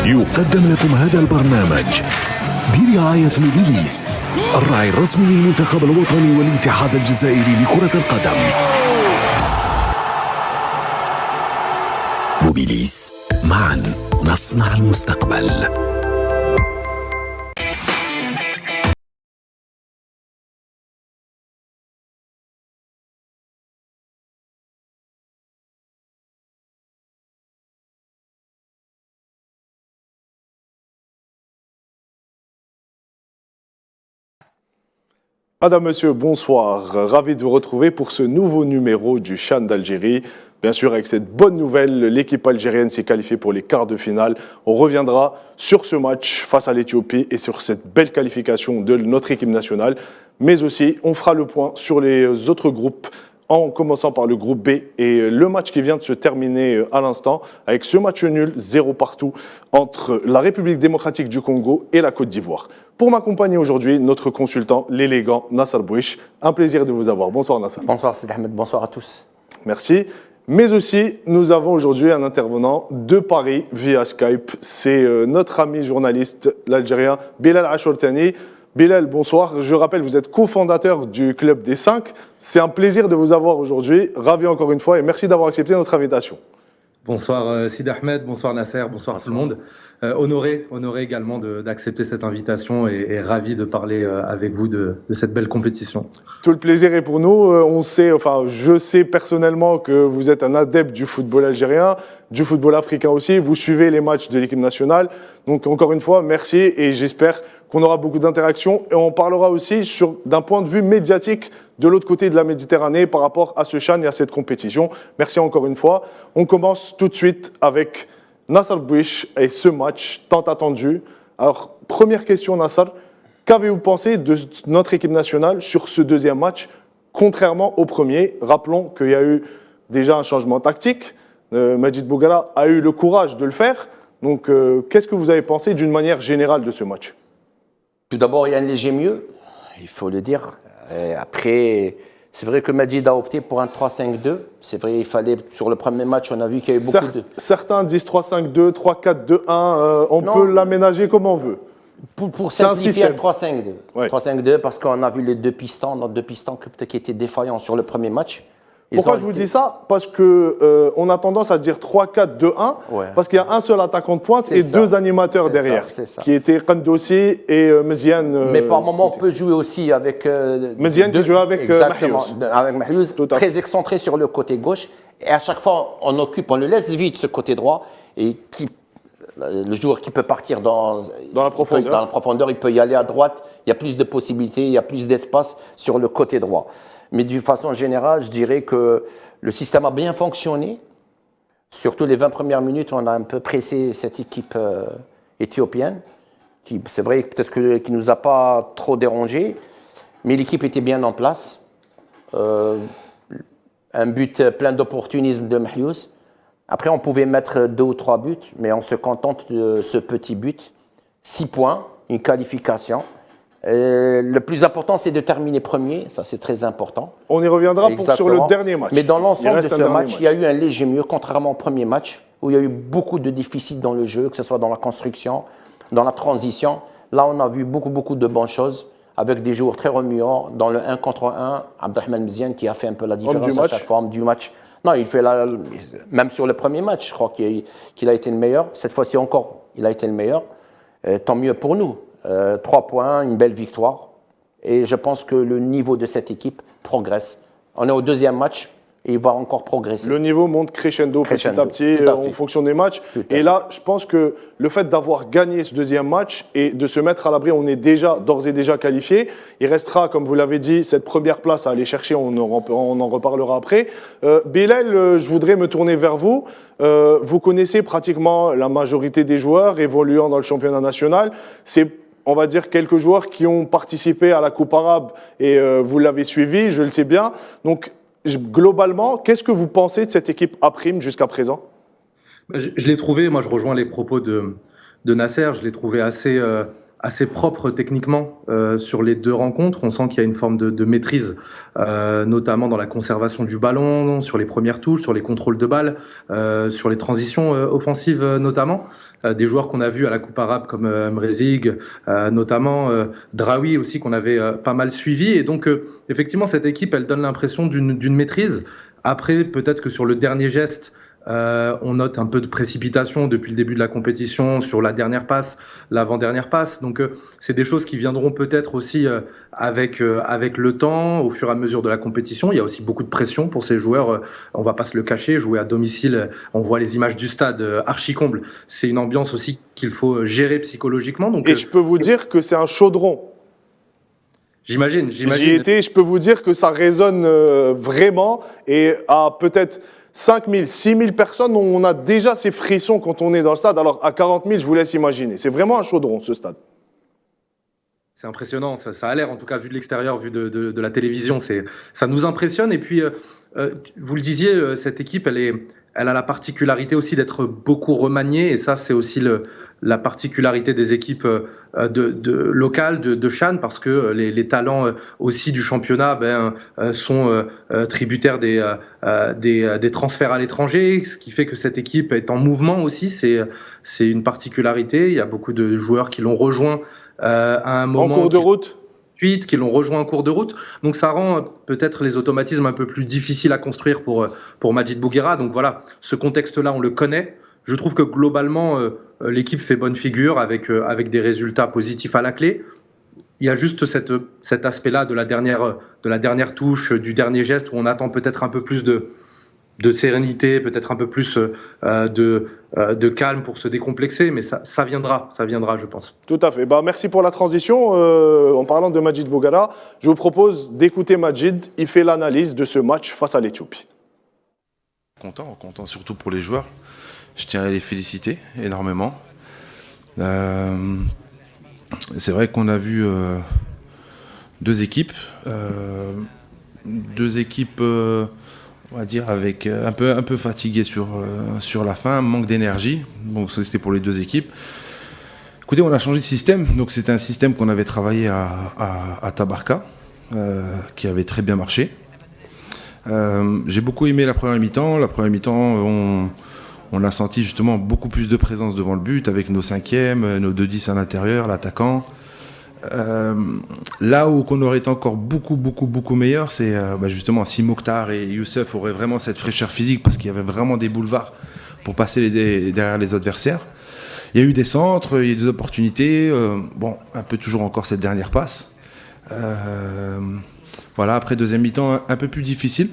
يقدم لكم هذا البرنامج برعاية موبيليس، الراعي الرسمي للمنتخب الوطني والاتحاد الجزائري لكرة القدم. موبيليس، معا نصنع المستقبل. Madame, Monsieur, bonsoir. Ravi de vous retrouver pour ce nouveau numéro du CHAN d'Algérie. Bien sûr, avec cette bonne nouvelle, l'équipe algérienne s'est qualifiée pour les quarts de finale. On reviendra sur ce match face à l'Éthiopie et sur cette belle qualification de notre équipe nationale. Mais aussi, on fera le point sur les autres groupes, en commençant par le groupe B et le match qui vient de se terminer à l'instant, avec ce match nul, 0 partout, entre la République démocratique du Congo et la Côte d'Ivoire. Pour m'accompagner aujourd'hui, notre consultant, l'élégant Nasser Bouich. Un plaisir de vous avoir. Bonsoir Nasser. Bonsoir Sidi Ahmed, bonsoir à tous. Merci. Mais aussi, nous avons aujourd'hui un intervenant de Paris via Skype. C'est notre ami journaliste, l'Algérien Bilal Achourtani. Bilal, bonsoir. Je rappelle, vous êtes cofondateur du Club des 5. C'est un plaisir de vous avoir aujourd'hui. Ravi encore une fois et merci d'avoir accepté notre invitation. Bonsoir Sidi Ahmed, bonsoir Nasser, bonsoir à tout le monde. Honoré également d'accepter cette invitation et ravi de parler avec vous de cette belle compétition. Tout le plaisir est pour nous. Je sais personnellement que vous êtes un adepte du football algérien, du football africain aussi. Vous suivez les matchs de l'équipe nationale. Donc encore une fois, merci et j'espère qu'on aura beaucoup d'interactions. Et on parlera aussi d'un point de vue médiatique de l'autre côté de la Méditerranée par rapport à ce CHAN et à cette compétition. Merci encore une fois. On commence tout de suite avec Nasser Bouich et ce match tant attendu. Alors, première question Nasser, qu'avez-vous pensé de notre équipe nationale sur ce deuxième match, contrairement au premier? Rappelons qu'il y a eu déjà un changement tactique. Majid Boughara a eu le courage de le faire. Donc, qu'est-ce que vous avez pensé d'une manière générale de ce match? Tout d'abord, il y a un léger mieux, il faut le dire. Et après, c'est vrai que Majid a opté pour un 3-5-2. C'est vrai, il fallait, sur le premier match, on a vu qu'il y a eu beaucoup de... Certains disent 3-5-2, 3-4-2-1, on peut l'aménager comme on veut. Pour simplifier, un 3-5-2. Ouais. 3-5-2 parce qu'on a vu les deux pistons qui étaient défaillants sur le premier match. Pourquoi je vous dis ça? Parce qu'on a tendance à dire 3-4-2-1, ouais. Parce qu'il y a un seul attaquant de pointe et deux animateurs derrière, qui étaient Kandossi et Meziane. Mais par moment, on peut jouer aussi avec... Meziane qui joue avec Mahiouz. Avec Mahiouz, très excentré sur le côté gauche. Et à chaque fois, on le laisse vide ce côté droit. Et le joueur qui peut partir dans la profondeur, il peut y aller à droite. Il y a plus de possibilités, il y a plus d'espace sur le côté droit. Mais d'une façon générale, je dirais que le système a bien fonctionné. Surtout les 20 premières minutes, on a un peu pressé cette équipe éthiopienne, qui, c'est vrai, peut-être qui ne nous a pas trop dérangé, mais l'équipe était bien en place. Un but plein d'opportunisme de Mahiouz. Après, on pouvait mettre 2 ou 3 buts, mais on se contente de ce petit but. 6 points, une qualification. Le plus important, c'est de terminer premier, ça c'est très important. On y reviendra sur le dernier match. Mais dans l'ensemble de ce match, il y a eu un léger mieux, contrairement au premier match, où il y a eu beaucoup de déficits dans le jeu, que ce soit dans la construction, dans la transition. Là, on a vu beaucoup de bonnes choses, avec des joueurs très remuants. Dans le 1 contre 1, Abdelrahmane Meziane qui a fait un peu la différence à chaque forme du match. Non, il fait même sur le premier match, je crois qu'il a été le meilleur. Cette fois-ci encore, il a été le meilleur. Tant mieux pour nous. 3 points, une belle victoire. Et je pense que le niveau de cette équipe progresse. On est au deuxième match et il va encore progresser. Le niveau monte crescendo petit à petit en fonction des matchs. Et là, je pense que le fait d'avoir gagné ce deuxième match et de se mettre à l'abri, on est d'ores et déjà qualifié. Il restera, comme vous l'avez dit, cette première place à aller chercher. On en reparlera après. Bilal, je voudrais me tourner vers vous. Vous connaissez pratiquement la majorité des joueurs évoluant dans le championnat national. C'est, on va dire, quelques joueurs qui ont participé à la Coupe arabe et vous l'avez suivi, je le sais bien. Donc, globalement, qu'est-ce que vous pensez de cette équipe A' jusqu'à présent? Je l'ai trouvé, moi je rejoins les propos de Nasser, je l'ai trouvé assez assez propre techniquement sur les deux rencontres. On sent qu'il y a une forme de maîtrise, notamment dans la conservation du ballon, sur les premières touches, sur les contrôles de balles, sur les transitions offensives notamment. Des joueurs qu'on a vus à la Coupe arabe comme Mrezig, notamment Draoui aussi qu'on avait pas mal suivi. Et donc effectivement cette équipe elle donne l'impression d'une maîtrise. Après peut-être que sur le dernier geste, on note un peu de précipitation depuis le début de la compétition sur la dernière passe, l'avant-dernière passe. Donc c'est des choses qui viendront peut-être aussi avec le temps, au fur et à mesure de la compétition. Il y a aussi beaucoup de pression pour ces joueurs. On va pas se le cacher, jouer à domicile, on voit les images du stade archi-comble. C'est une ambiance aussi qu'il faut gérer psychologiquement. Donc, et je peux vous dire que c'est un chaudron. J'imagine. J'y étais, je peux vous dire que ça résonne vraiment et à peut-être 5 000, 6 000 personnes, on a déjà ces frissons quand on est dans le stade. Alors à 40 000, je vous laisse imaginer. C'est vraiment un chaudron, ce stade. C'est impressionnant, ça a l'air, en tout cas, vu de l'extérieur, vu de la télévision, ça nous impressionne. Et puis, vous le disiez, cette équipe, elle a la particularité aussi d'être beaucoup remaniée. Et ça, c'est aussi la particularité des équipes locales de Chan, parce que les talents aussi du championnat sont tributaires des transferts à l'étranger, ce qui fait que cette équipe est en mouvement aussi. C'est une particularité. Il y a beaucoup de joueurs qui l'ont rejoint à un moment. En cours de route qui l'ont rejoint en cours de route. Donc ça rend peut-être les automatismes un peu plus difficiles à construire pour Majid Bouguera. Donc voilà, ce contexte-là, on le connaît. Je trouve que globalement, l'équipe fait bonne figure avec des résultats positifs à la clé. Il y a juste cet aspect-là de la dernière touche, du dernier geste, où on attend peut-être un peu plus de sérénité, peut-être un peu plus de calme pour se décomplexer, mais ça viendra, je pense. Tout à fait. Merci pour la transition. En parlant de Majid Bouguera, je vous propose d'écouter Majid. Il fait l'analyse de ce match face à l'Éthiopie. Content surtout pour les joueurs. Je tiens à les féliciter énormément. C'est vrai qu'on a vu deux équipes. On va dire avec un peu fatigué sur la fin, manque d'énergie. Donc ça c'était pour les deux équipes. Écoutez, on a changé de système. Donc c'était un système qu'on avait travaillé à Tabarka, qui avait très bien marché. J'ai beaucoup aimé la première mi-temps. La première mi-temps, on a senti justement beaucoup plus de présence devant le but avec nos 5e, nos 2-10 à l'intérieur, l'attaquant. Là où on aurait été encore beaucoup meilleur, c'est justement si Mokhtar et Youssef auraient vraiment cette fraîcheur physique, parce qu'il y avait vraiment des boulevards pour passer derrière les adversaires. Il y a eu des centres, il y a eu des opportunités, un peu toujours encore cette dernière passe. Voilà, après deuxième mi-temps un peu plus difficile,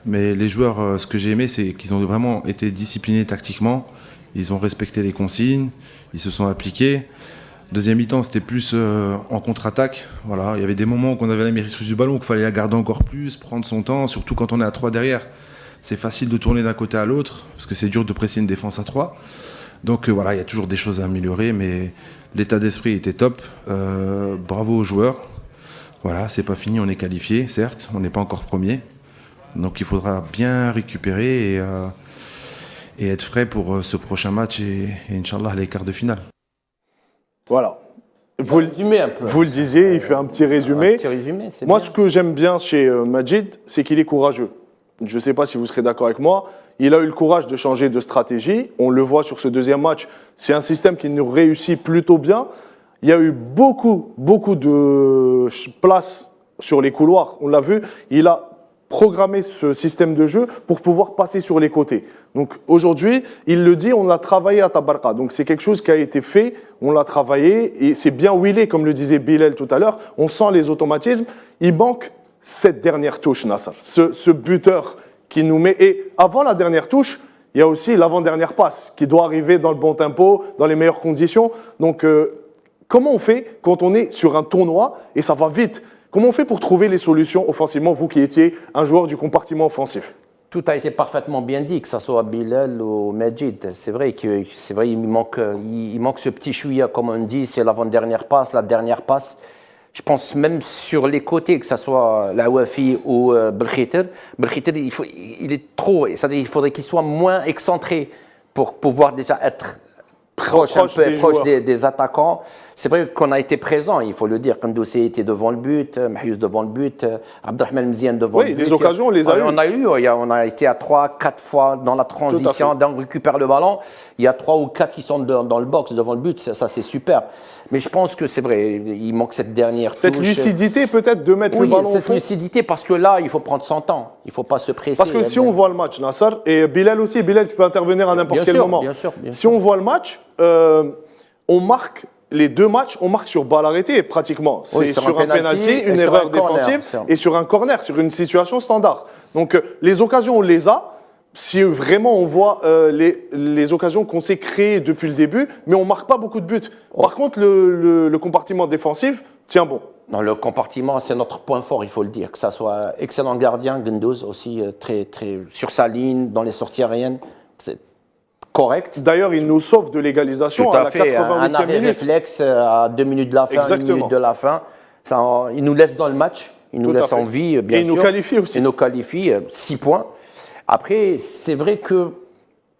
mais les joueurs, ce que j'ai aimé, c'est qu'ils ont vraiment été disciplinés tactiquement, ils ont respecté les consignes, ils se sont appliqués. Deuxième mi-temps, c'était plus en contre-attaque. Voilà, il y avait des moments où on avait la maîtrise du ballon, qu'il fallait la garder encore plus, prendre son temps, surtout quand on est à 3 derrière. C'est facile de tourner d'un côté à l'autre, parce que c'est dur de presser une défense à 3. Donc voilà, il y a toujours des choses à améliorer, mais l'état d'esprit était top. Bravo aux joueurs. Voilà, c'est pas fini, on est qualifié, certes, on n'est pas encore premier. Donc il faudra bien récupérer et être frais pour ce prochain match et Inch'Allah les quarts de finale. Voilà. Vous le disiez, il fait un petit résumé. Moi, ce que j'aime bien chez Majid, c'est qu'il est courageux. Je ne sais pas si vous serez d'accord avec moi. Il a eu le courage de changer de stratégie. On le voit sur ce deuxième match. C'est un système qui nous réussit plutôt bien. Il y a eu beaucoup de place sur les couloirs. On l'a vu. Il a programmé ce système de jeu pour pouvoir passer sur les côtés. Donc aujourd'hui, il le dit, on l'a travaillé à Tabarka. Donc c'est quelque chose qui a été fait, on l'a travaillé et c'est bien huilé, comme le disait Bilal tout à l'heure. On sent les automatismes. Il manque cette dernière touche, Nasser. Ce buteur qui nous met. Et avant la dernière touche, il y a aussi l'avant-dernière passe qui doit arriver dans le bon tempo, dans les meilleures conditions. Donc comment on fait quand on est sur un tournoi et ça va vite? Comment on fait pour trouver les solutions offensivement, vous qui étiez un joueur du compartiment offensif? Tout a été parfaitement bien dit, que ce soit Bilal ou Majid. C'est vrai il manque ce petit chouïa, comme on dit, c'est l'avant-dernière passe, la dernière passe. Je pense même sur les côtés, que ce soit Laouafi ou Belkhiter, il est trop, c'est-à-dire il faudrait qu'il soit moins excentré pour pouvoir déjà être proche des attaquants. c'est vrai qu'on a été présent, il faut le dire. Kandoussi était devant le but, Mahious devant le but, Abdelrahman Mziane devant le but. Oui, les occasions, on les a eues. On a été à 3-4 fois dans la transition, on récupère le ballon. Il y a 3 ou 4 qui sont dans le box devant le but, ça c'est super. Mais je pense que c'est vrai, il manque cette dernière touche. Cette lucidité peut-être de mettre le ballon au fond. Oui, cette lucidité, parce que là, il faut prendre son temps. Il ne faut pas se presser. Parce que si on voit le match, Nasser, et Bilal aussi, Bilal, tu peux intervenir à n'importe quel moment. Bien sûr. Si on voit le match, on marque les 2 matchs, on marque sur balle arrêtée pratiquement. C'est sur un penalty, une erreur défensive et sur un corner, sur une situation standard. Donc les occasions, on les a. Si vraiment on voit les occasions qu'on s'est créées depuis le début, mais on ne marque pas beaucoup de buts. Par contre, le compartiment défensif tient bon. Non, le compartiment, c'est notre point fort, il faut le dire. Que ça soit excellent gardien, Guendouzi aussi, très sur sa ligne, dans les sorties aériennes, correct. D'ailleurs, il nous sauve de l'égalisation à la 88e minute. Un arrêt réflexe à 2 minutes de la fin, Exactement. 1 minute de la fin. Ça, il nous laisse dans le match, il nous laisse en vie, bien sûr. Et il nous qualifie aussi. Il nous qualifie, 6 points. Après, c'est vrai que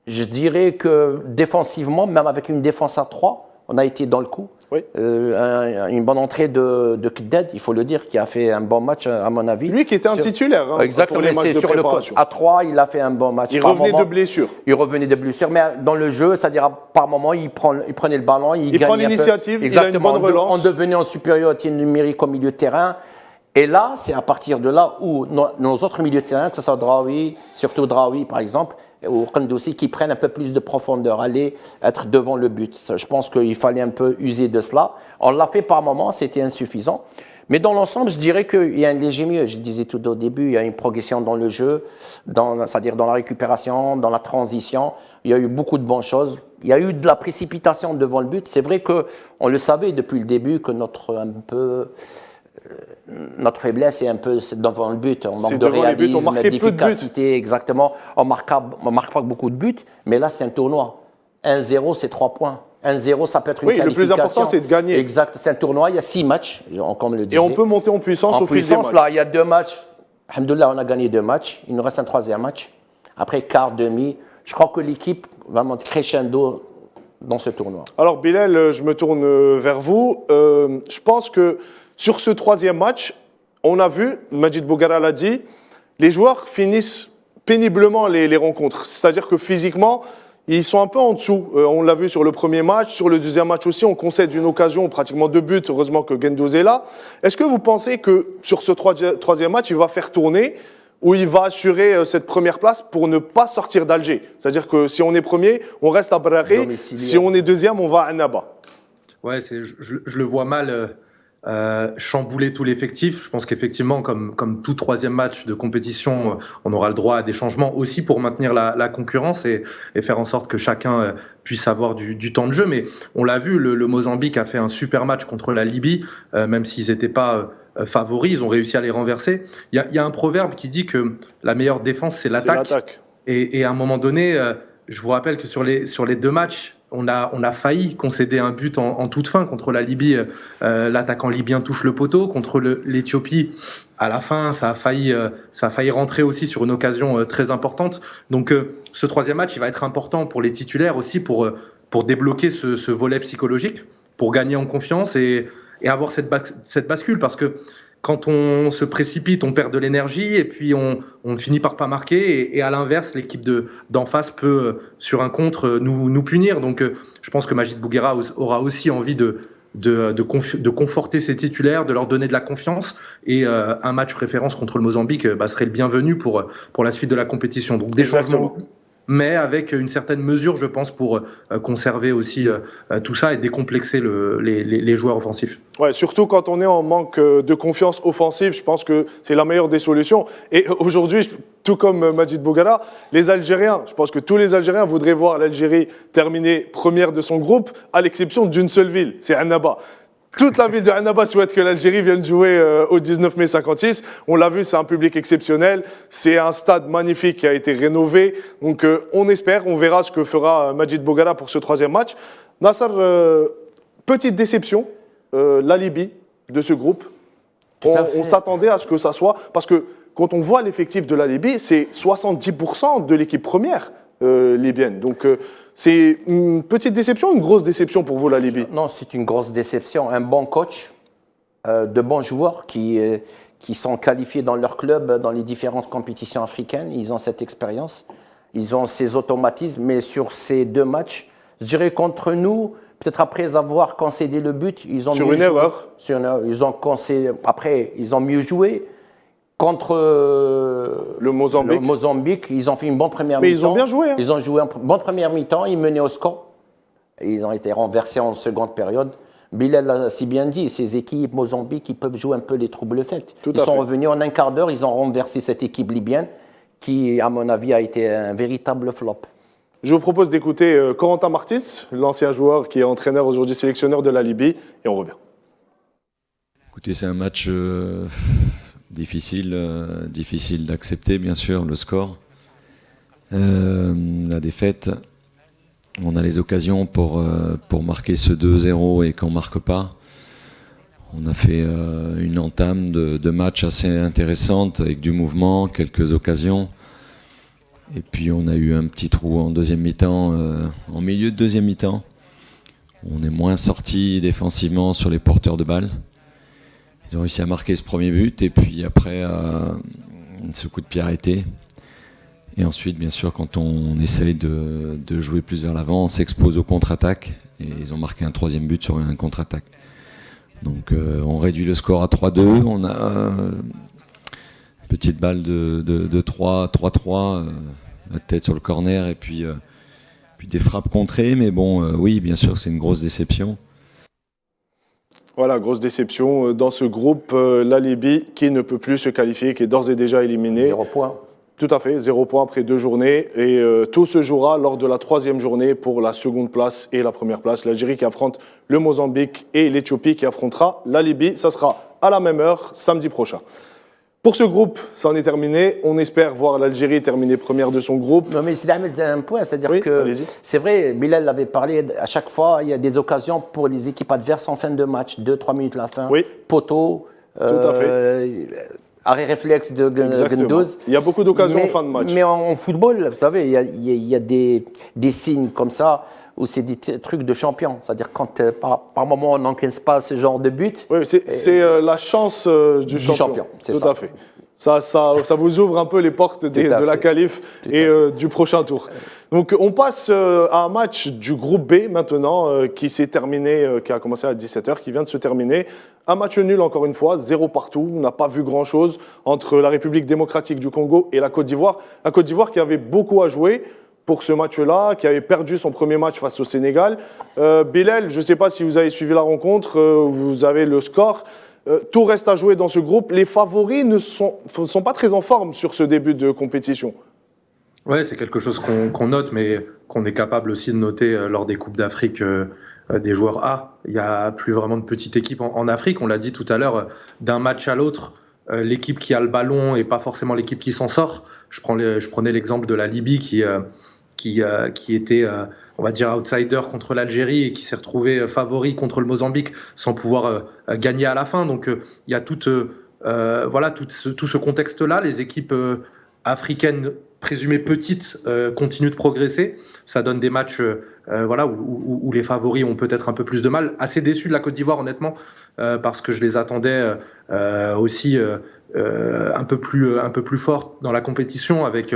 je dirais que défensivement, même avec une défense à 3, on a été dans le coup. Oui. Une bonne entrée de Kded, il faut le dire, qui a fait un bon match à mon avis. Lui qui était un titulaire exactement, pour les matchs de préparation. À 3, il a fait un bon match. Il revenait de blessure. Il revenait de blessure, mais dans le jeu, c'est-à-dire par moment, il prenait le ballon, il prend l'initiative, il a une bonne relance. On devenait en supériorité numérique au milieu de terrain. Et là, c'est à partir de là où nos autres milieux de terrain, que ce soit Draoui, surtout Draoui par exemple, ou Kandoussi, qui prennent un peu plus de profondeur, aller être devant le but. Je pense qu'il fallait un peu user de cela. On l'a fait par moments, c'était insuffisant. Mais dans l'ensemble, je dirais qu'il y a un léger mieux. Je disais tout au début, il y a une progression dans le jeu, c'est-à-dire dans la récupération, dans la transition. Il y a eu beaucoup de bonnes choses. Il y a eu de la précipitation devant le but. C'est vrai qu'on le savait depuis le début que notre faiblesse est un peu devant le but. On manque de réalisme, d'efficacité, exactement. On marque pas beaucoup de buts, mais là, c'est un tournoi. 1-0, c'est 3 points. 1-0, ça peut être une qualification. Le plus important, c'est de gagner. Exact, c'est un tournoi, il y a 6 matchs, comme le disait. Et on peut monter en puissance au fil des matchs. Là, il y a 2 matchs. Alhamdoulilah, on a gagné 2 matchs. Il nous reste un 3e match. Après, quart, demi. Je crois que l'équipe va monter crescendo dans ce tournoi. Alors, Bilal, je me tourne vers vous. Je pense que sur ce 3e match, on a vu, Majid Bougara l'a dit, les joueurs finissent péniblement les rencontres. C'est-à-dire que physiquement, ils sont un peu en dessous. On l'a vu sur le premier match, sur le 2e match aussi, on concède une occasion, pratiquement 2 buts, heureusement que Guendouzi est là. Est-ce que vous pensez que sur ce 3e match, il va faire tourner ou il va assurer cette première place pour ne pas sortir d'Alger? C'est-à-dire que si on est premier, on reste à Braré. Si on est 2e, on va à Annaba. Ouais, je le vois mal chambouler tout l'effectif. Je pense qu'effectivement, comme tout 3e match de compétition, on aura le droit à des changements aussi pour maintenir la concurrence et faire en sorte que chacun puisse avoir du temps de jeu. Mais on l'a vu, le Mozambique a fait un super match contre la Libye, même s'ils n'étaient pas favoris, ils ont réussi à les renverser. Il y a un proverbe qui dit que la meilleure défense, c'est l'attaque. Et à un moment donné, je vous rappelle que sur les 2 matchs, on a failli concéder un but en toute fin contre la Libye. L'attaquant libyen touche le poteau. Contre l'Éthiopie, à la fin, ça a failli rentrer aussi sur une occasion très importante. Donc ce 3e match, il va être important pour les titulaires aussi pour débloquer ce volet psychologique, pour gagner en confiance et avoir cette bascule. Parce que quand on se précipite, on perd de l'énergie et puis on finit par pas marquer. Et à l'inverse, l'équipe d'en face peut, sur un contre, nous punir. Donc, je pense que Majid Bougara aura aussi envie de conforter ses titulaires, de leur donner de la confiance. Et un match référence contre le Mozambique serait le bienvenu pour la suite de la compétition. Donc, des changements, mais avec une certaine mesure, je pense, pour conserver aussi tout ça et décomplexer les joueurs offensifs. Ouais, surtout quand on est en manque de confiance offensive, je pense que c'est la meilleure des solutions. Et aujourd'hui, tout comme Majid Bougara, les Algériens, je pense que tous les Algériens voudraient voir l'Algérie terminer première de son groupe, à l'exception d'une seule ville, c'est Annaba. Toute la ville de Annaba souhaite que l'Algérie vienne jouer au 19 mai 56. On l'a vu, c'est un public exceptionnel. C'est un stade magnifique qui a été rénové. Donc on espère, on verra ce que fera Majid Bougara pour ce 3e match. Nasser, petite déception, la Libye de ce groupe. On s'attendait à ce que ça soit, parce que quand on voit l'effectif de la Libye, c'est 70% de l'équipe première libyenne. Donc C'est une petite déception ou une grosse déception pour vous, la Libye? Non, c'est une grosse déception. Un bon coach, de bons joueurs qui sont qualifiés dans leur club, dans les différentes compétitions africaines. Ils ont cette expérience, ils ont ces automatismes. Mais sur ces 2 matchs, je dirais contre nous, peut-être après avoir concédé le but, ils ont Sur mieux une joué. erreur. Ils ont concédé. Après, ils ont mieux joué. Contre Le Mozambique. Ils ont fait une bonne première Mais mi-temps. ils ont bien joué, hein. Ils ont joué une bonne première mi-temps, ils menaient au score. Et ils ont été renversés en seconde période. Bilal l'a si bien dit, ces équipes Mozambique, ils peuvent jouer un peu les troubles faits. Ils sont revenus en un quart d'heure, ils ont renversé cette équipe libyenne qui, à mon avis, a été un véritable flop. Je vous propose d'écouter Corentin Martins, l'ancien joueur qui est entraîneur aujourd'hui sélectionneur de la Libye, et on revient. Écoutez, c'est un match difficile d'accepter, bien sûr, le score. La défaite, on a les occasions pour marquer ce 2-0 et qu'on ne marque pas. On a fait une entame de match assez intéressante avec du mouvement, quelques occasions. Et puis on a eu un petit trou en deuxième mi-temps, en milieu de deuxième mi-temps. On est moins sorti défensivement sur les porteurs de balles. Ils ont réussi à marquer ce premier but et puis après ce coup de pied arrêté. Et ensuite, bien sûr, quand on essaye de jouer plus vers l'avant, on s'expose aux contre-attaques et ils ont marqué un 3e but sur un contre-attaque. Donc on réduit le score à 3-2. On a une petite balle de 3-3, la tête sur le corner et puis des frappes contrées. Mais bon, oui, bien sûr, c'est une grosse déception. Voilà, grosse déception dans ce groupe, la Libye qui ne peut plus se qualifier, qui est d'ores et déjà éliminée. 0 point. Tout à fait, 0 point après 2 journées. Et tout se jouera lors de la 3e journée pour la seconde place et la première place. L'Algérie qui affronte le Mozambique et l'Éthiopie qui affrontera la Libye. Ça sera à la même heure, samedi prochain. Pour ce groupe, ça en est terminé. On espère voir l'Algérie terminer première de son groupe. Non, mais c'est un point, c'est-à-dire Oui, que allez-y. c'est vrai, Bilal l'avait parlé, à chaque fois, il y a des occasions pour les équipes adverses en fin de match, 2-3 minutes à la fin, Oui. poteau, Tout à fait. arrêt réflexe de Exactement. Gundouz. Il y a beaucoup d'occasions en fin de match. Mais en football, vous savez, il y a des signes comme ça où c'est des trucs de champion. C'est-à-dire quand par moment on n'encaisse pas ce genre de but. Oui, c'est la chance du champion. C'est Tout ça. à fait. Ça vous ouvre un peu les portes de la qualif et du prochain tour. Donc on passe à un match du groupe B maintenant qui s'est terminé, qui a commencé à 17h, qui vient de se terminer. Un match nul encore une fois, 0 partout. On n'a pas vu grand-chose entre la République démocratique du Congo et la Côte d'Ivoire. La Côte d'Ivoire qui avait beaucoup à jouer pour ce match-là, qui avait perdu son premier match face au Sénégal. Bilal, je ne sais pas si vous avez suivi la rencontre, vous avez le score. Tout reste à jouer dans ce groupe. Les favoris ne sont pas très en forme sur ce début de compétition. Ouais, c'est quelque chose qu'on note, mais qu'on est capable aussi de noter lors des Coupes d'Afrique des joueurs A. Il n'y a plus vraiment de petite équipe en Afrique. On l'a dit tout à l'heure, d'un match à l'autre, l'équipe qui a le ballon et pas forcément l'équipe qui s'en sort. Je prenais l'exemple de la Libye qui était, on va dire, outsider contre l'Algérie et qui s'est retrouvé favori contre le Mozambique sans pouvoir gagner à la fin. Donc il y a tout ce contexte-là. Les équipes africaines présumées petites continuent de progresser. Ça donne des matchs où les favoris ont peut-être un peu plus de mal. Assez déçu de la Côte d'Ivoire, honnêtement, parce que je les attendais aussi un peu plus fortes dans la compétition, avec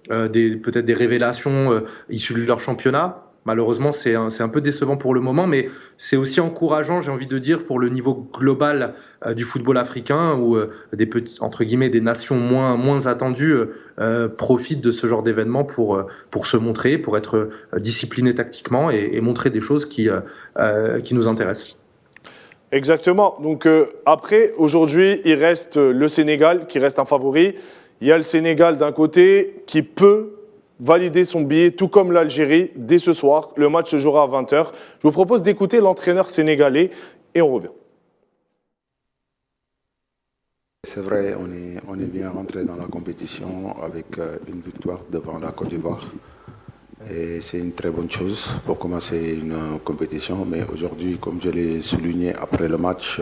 peut-être des révélations issues de leur championnat. Malheureusement, c'est un peu décevant pour le moment, mais c'est aussi encourageant, j'ai envie de dire, pour le niveau global du football africain, où des petites, entre guillemets, des nations moins attendues profitent de ce genre d'événement pour se montrer, pour être disciplinés tactiquement et montrer des choses qui nous intéressent. Exactement. Donc après, aujourd'hui, il reste le Sénégal qui reste un favori. Il y a le Sénégal d'un côté qui peut valider son billet, tout comme l'Algérie, dès ce soir. Le match se jouera à 20h. Je vous propose d'écouter l'entraîneur sénégalais et on revient. C'est vrai, on est bien rentré dans la compétition avec une victoire devant la Côte d'Ivoire. Et c'est une très bonne chose pour commencer une compétition. Mais aujourd'hui, comme je l'ai souligné après le match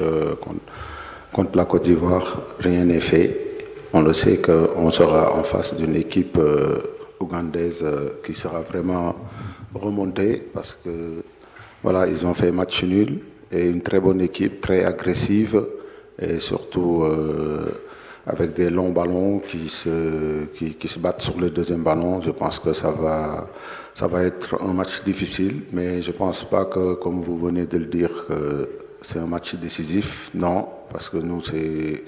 contre la Côte d'Ivoire, rien n'est fait. On le sait qu'on sera en face d'une équipe ougandaise qui sera vraiment remonter parce que voilà, ils ont fait match nul et une très bonne équipe, très agressive et surtout avec des longs ballons qui se battent sur le deuxième ballon. Je pense que ça va être un match difficile, mais je ne pense pas que, comme vous venez de le dire, que c'est un match décisif. Non, parce que nous, c'est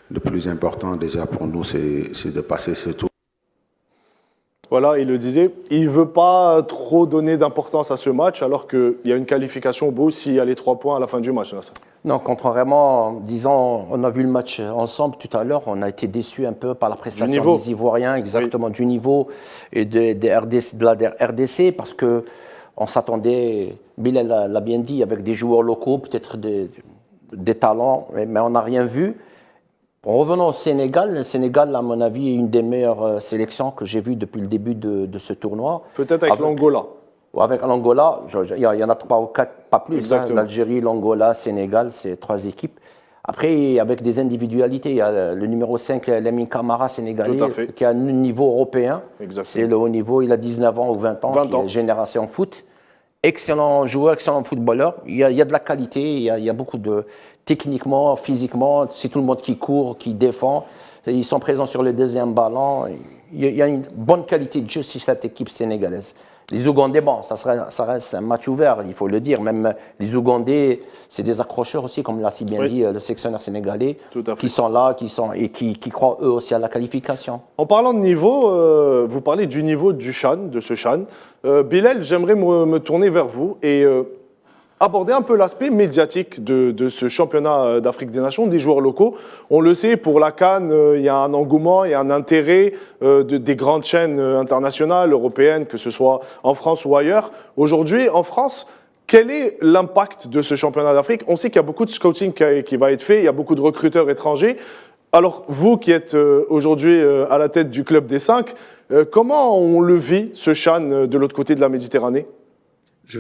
le plus important déjà pour nous, c'est de passer ce tour. Voilà, il le disait, il ne veut pas trop donner d'importance à ce match alors qu'il y a une qualification au bout s'il y a les 3 points à la fin du match. Là, ça. Non, contrairement, disons, on a vu le match ensemble tout à l'heure, on a été déçus un peu par la prestation des Ivoiriens, exactement, du niveau et de la RDC, parce qu'on s'attendait, Bilal l'a bien dit, avec des joueurs locaux, peut-être des talents, mais on n'a rien vu. Revenons au Sénégal. Le Sénégal, à mon avis, est une des meilleures sélections que j'ai vues depuis le début de ce tournoi. Peut-être avec l'Angola. Avec l'Angola, il y en a 3 ou 4, pas plus. Hein, l'Algérie, l'Angola, Sénégal, c'est 3 équipes. Après, avec des individualités, il y a le numéro 5, Lamine Camara, sénégalais, qui a un niveau européen. C'est le haut niveau, il a 19 ans ou 20 ans, qui est génération foot. Excellent joueur, excellent footballeur. Il y a de la qualité, il y a beaucoup de... Techniquement, physiquement, c'est tout le monde qui court, qui défend. Ils sont présents sur le deuxième ballon. Il y a une bonne qualité de jeu sur cette équipe sénégalaise. Les Ougandais, bon, ça reste un match ouvert, il faut le dire. Même les Ougandais, c'est des accrocheurs aussi, comme l'a si bien dit le sélectionneur sénégalais, qui sont là, qui croient eux aussi à la qualification. En parlant de niveau, vous parlez du niveau du CHAN, de ce CHAN. Bilal, j'aimerais me tourner vers vous et aborder un peu l'aspect médiatique de ce championnat d'Afrique des Nations, des joueurs locaux. On le sait, pour la CAN, il y a un engouement, il y a un intérêt des grandes chaînes internationales, européennes, que ce soit en France ou ailleurs. Aujourd'hui, en France, quel est l'impact de ce championnat d'Afrique? On sait qu'il y a beaucoup de scouting qui va être fait, il y a beaucoup de recruteurs étrangers. Alors, vous qui êtes aujourd'hui à la tête du club des 5, comment on le vit, ce CHAN, de l'autre côté de la Méditerranée? Je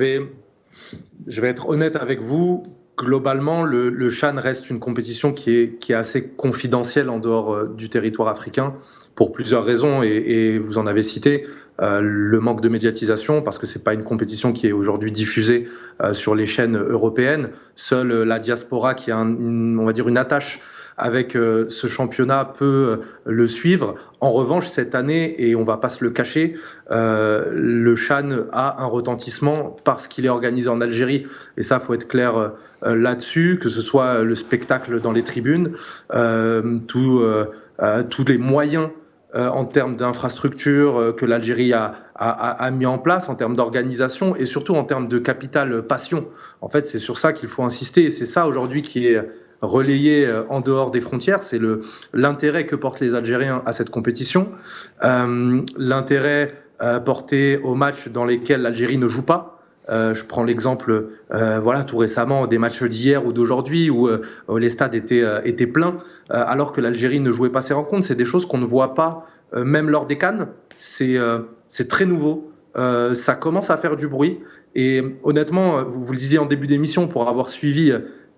vais être honnête avec vous. Globalement, le CHAN reste une compétition qui est assez confidentielle en dehors du territoire africain pour plusieurs raisons et vous en avez cité. Le manque de médiatisation, parce que c'est pas une compétition qui est aujourd'hui diffusée sur les chaînes européennes. Seule la diaspora qui a on va dire une attache avec ce championnat peut le suivre. En revanche, cette année, et on va pas se le cacher, le CHAN a un retentissement parce qu'il est organisé en Algérie. Et ça, faut être clair là-dessus, que ce soit le spectacle dans les tribunes, tous les moyens en termes d'infrastructure que l'Algérie a mis en place, en termes d'organisation et surtout en termes de capital passion. En fait, c'est sur ça qu'il faut insister et c'est ça aujourd'hui qui est relayé en dehors des frontières, c'est l'intérêt que portent les Algériens à cette compétition, l'intérêt porté aux matchs dans lesquels l'Algérie ne joue pas. Je prends l'exemple, tout récemment, des matchs d'hier ou d'aujourd'hui où les stades étaient pleins, alors que l'Algérie ne jouait pas ses rencontres. C'est des choses qu'on ne voit pas, même lors des CAN. C'est très nouveau. Ça commence à faire du bruit. Et honnêtement, vous le disiez en début d'émission, pour avoir suivi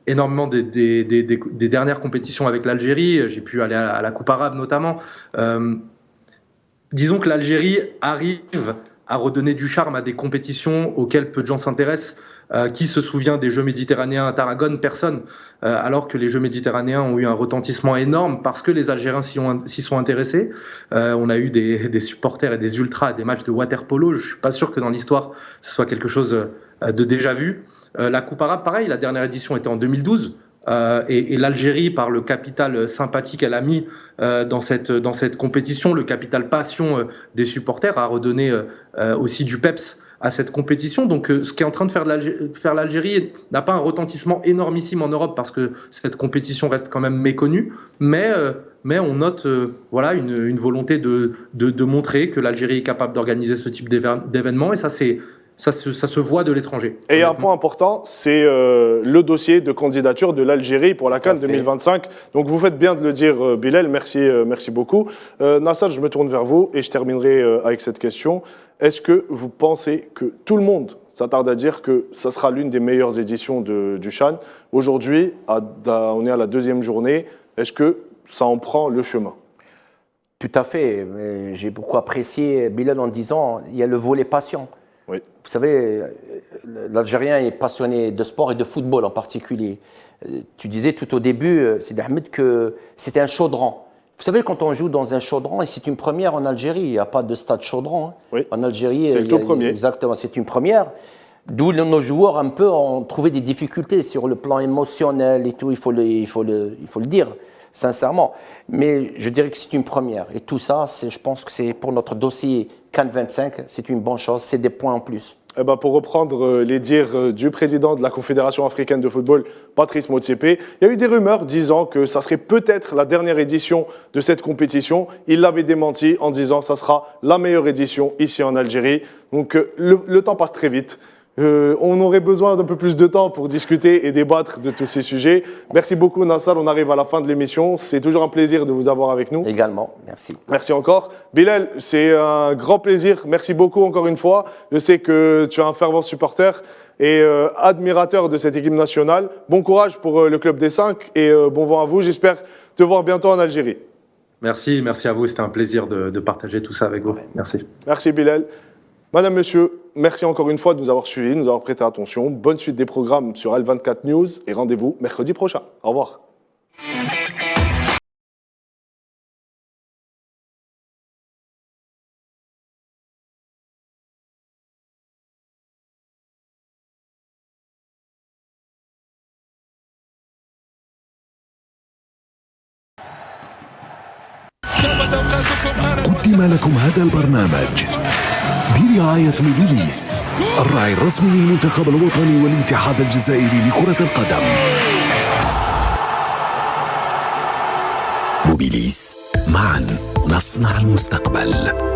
énormément des dernières compétitions avec l'Algérie, j'ai pu aller à la Coupe arabe notamment. Disons que l'Algérie arrive à redonner du charme à des compétitions auxquelles peu de gens s'intéressent. Qui se souvient des Jeux méditerranéens à Tarragone? Personne. Alors que les Jeux méditerranéens ont eu un retentissement énorme parce que les Algériens s'y sont intéressés. On a eu des supporters et des ultras à des matchs de water-polo. Je suis pas sûr que dans l'histoire ce soit quelque chose de déjà vu. La Coupe arabe, pareil, la dernière édition était en 2012. Et l'Algérie, par le capital sympathique qu'elle a mis dans cette compétition, le capital passion des supporters, a redonné aussi du peps à cette compétition. Donc ce qui est en train de faire l'Algérie n'a pas un retentissement énormissime en Europe parce que cette compétition reste quand même méconnue, mais on note une volonté de montrer que l'Algérie est capable d'organiser ce type d'événement, et ça se voit de l'étranger. Et un point important, c'est le dossier de candidature de l'Algérie pour la CAN 2025. Donc vous faites bien de le dire, Bilal, merci beaucoup. Nassar, je me tourne vers vous et je terminerai avec cette question. Est-ce que vous pensez que tout le monde s'attarde à dire que ça sera l'une des meilleures éditions du CHAN? Aujourd'hui, on est à la 2e journée. Est-ce que ça en prend le chemin? Tout à fait. J'ai beaucoup apprécié Bilal en disant il y a le volet passion. Oui. Vous savez, l'Algérien est passionné de sport et de football en particulier. Tu disais tout au début, Sidi Ahmed, que c'était un chaudron. Vous savez, quand on joue dans un chaudron, et c'est une première en Algérie, il n'y a pas de stade chaudron. Hein. Oui. En Algérie, c'est le tout premier. Exactement, c'est une première. D'où nos joueurs un peu ont trouvé des difficultés sur le plan émotionnel et tout, il faut le dire sincèrement. Mais je dirais que c'est une première. Et tout ça, je pense que c'est pour notre dossier CAN 25, c'est une bonne chose, c'est des points en plus. Eh ben, pour reprendre les dires du président de la Confédération africaine de football, Patrice Motsepe, il y a eu des rumeurs disant que ça serait peut-être la dernière édition de cette compétition. Il l'avait démenti en disant que ça sera la meilleure édition ici en Algérie. Donc le temps passe très vite. On aurait besoin d'un peu plus de temps pour discuter et débattre de tous ces sujets. Merci beaucoup Nassar, on arrive à la fin de l'émission. C'est toujours un plaisir de vous avoir avec nous. Également, merci. Merci encore. Bilal, c'est un grand plaisir. Merci beaucoup encore une fois. Je sais que tu es un fervent supporter et admirateur de cette équipe nationale. Bon courage pour le Club des 5 et bon vent à vous. J'espère te voir bientôt en Algérie. Merci à vous. C'était un plaisir de partager tout ça avec vous. Merci. Merci Bilal. Madame, Monsieur, merci encore une fois de nous avoir suivis, de nous avoir prêté attention. Bonne suite des programmes sur Al24 News et rendez-vous mercredi prochain. Au revoir. قدم لكم هذا البرنامج برعاية موبيليس الراعي الرسمي للمنتخب الوطني والاتحاد الجزائري لكرة القدم. موبيليس، معا نصنع المستقبل.